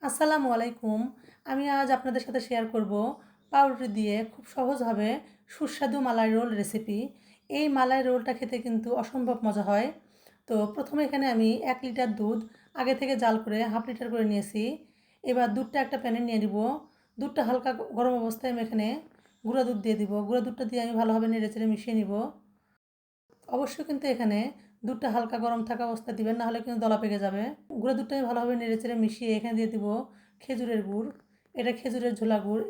আসসালামু আলাইকুম। আমি আজ আপনাদের সাথে শেয়ার করব পাউরুটি দিয়ে খুব সহজভাবে সুস্বাদু মালাই রোল রেসিপি। এই মালাই রোলটা খেতে কিন্তু অসম্ভব মজা হয়। তো প্রথমে এখানে আমি 1 লিটার দুধ আগে থেকে জাল করে হাফ লিটার করে নিয়েছি। এবার দুধটা একটা প্যানে নিয়ে নিব। দুধটা হালকা গরম অবস্থায় আমি এখানে গুঁড়া দুধ দিয়ে দিব। গুঁড়া দুধটা দিয়ে আমি ভালোভাবে নেড়েচেড়ে মিশিয়ে নিব। অবশ্যই কিন্তু এখানে দুধটা হালকা গরম থাকা অবস্থায় দিবেন, না হলে কিন্তু দলা পেকে যাবে। গুঁড়া দুধটা আমি ভালোভাবে নেড়েচেড়ে মিশিয়ে এখানে দিয়ে দিব খেজুরের গুড়। এটা খেজুরের ঝোলা গুড়।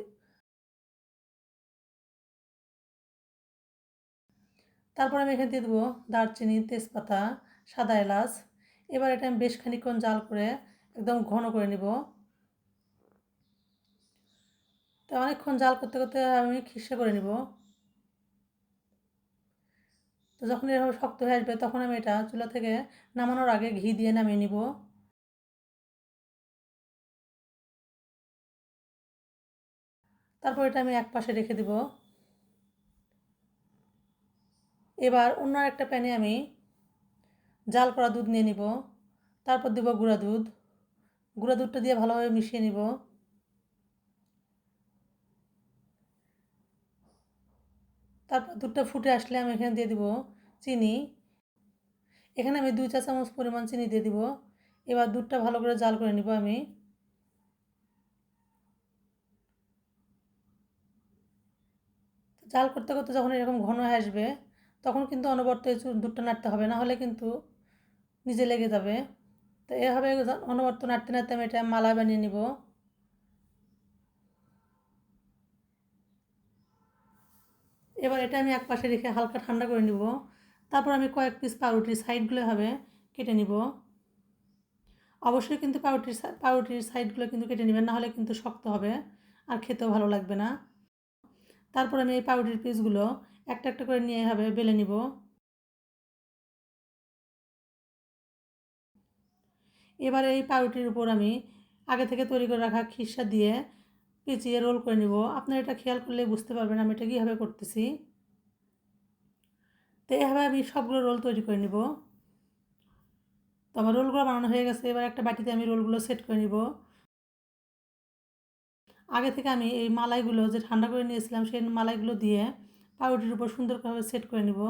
তারপর আমি এখানে দিয়ে দেবো দারচিনি, তেজপাতা, সাদা এলাচ। এবার এটা আমি বেশ খানিকক্ষণ জাল করে একদম ঘন করে নিব। তো অনেকক্ষণ জাল করতে করতে আমি খিসে করে নিব। তো যখন এরকম শক্ত হয়ে আসবে তখন আমি এটা চুলা থেকে নামানোর আগে ঘি দিয়ে নামিয়ে নিব। তারপর এটা আমি এক পাশে রেখে দিব। এবার অন্য একটা প্যানে আমি জাল করা দুধ নিয়ে নিব। তারপর দেব গুঁড়া দুধ। গুঁড়া দুধটা দিয়ে ভালোভাবে মিশিয়ে নিব। তারপর দুধটা ফুটে আসলে আমি এখানে দিয়ে দিব চিনি। এখানে আমি 2 চা চামচ পরিমাণ চিনি দিয়ে দিব। এবার দুধটা ভালো করে জাল করে নিব আমি। জাল করতে করতে যখন এরকম ঘন হয়ে আসবে তখন কিন্তু অনবরত দুধটা নাড়তে হবে, না হলে কিন্তু নিজে লেগে যাবে। তো এভাবে অনবরত নাড়তে নাড়তে আমি এটা মালা বানিয়ে নিব। এবার এটা আমি এক পাশে রেখে হালকা ঠান্ডা করে নিব। তারপর আমি কয়েক পিস পাউরুটির সাইডগুলো এভাবে কেটে নিব। অবশ্যই কিন্তু পাউরুটির সাইডগুলো কিন্তু কেটে নেবেন, না হলে কিন্তু শক্ত হবে আর খেতেও ভালো লাগবে না। তারপর আমি এই পাউরুটির পিসগুলো একটা একটা করে নিয়ে এভাবে বেলে নিব। এবার এই পাউরুটির উপর আমি আগে থেকে তৈরি করে রাখা খিসা দিয়ে পেঁচিয়ে রোল করে নিব। আপনারা এটা খেয়াল করলে বুঝতে পারবেন আমি এটা কীভাবে করতেছি। তো এভাবে আমি সবগুলো রোল তৈরি করে নিব। তো আমার রোলগুলো বানানো হয়ে গেছে। এবার একটা বাটিতে আমি রোলগুলো সেট করে নিব। আগে থেকে আমি এই মালাইগুলো যে ঠান্ডা করে নিয়েছিলাম সেই মালাইগুলো দিয়ে পাউরুটির উপর সুন্দরভাবে সেট করে নিব।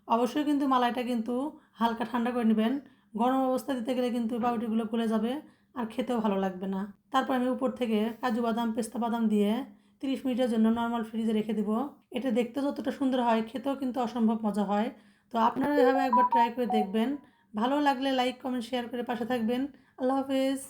অবশ্যই কিন্তু মালাইটা কিন্তু হালকা ঠান্ডা করে নেবেন। গরম অবস্থা দিতে গেলে কিন্তু পাউরুটিগুলো গলে যাবে আর খেতেও ভালো লাগবে না। তারপর আমি উপর থেকে কাজু বাদাম, পেস্তা বাদাম দিয়ে 30 মিনিটের জন্য নর্মাল ফ্রিজে রেখে দিব। এটা দেখতে যতটা সুন্দর হয় খেতেও কিন্তু অসম্ভব মজা হয়। তো আপনারা এভাবে একবার ট্রাই করে দেখবেন। ভালো লাগলে লাইক, কমেন্ট, শেয়ার করে পাশে থাকবেন। আল্লাহ হাফেজ।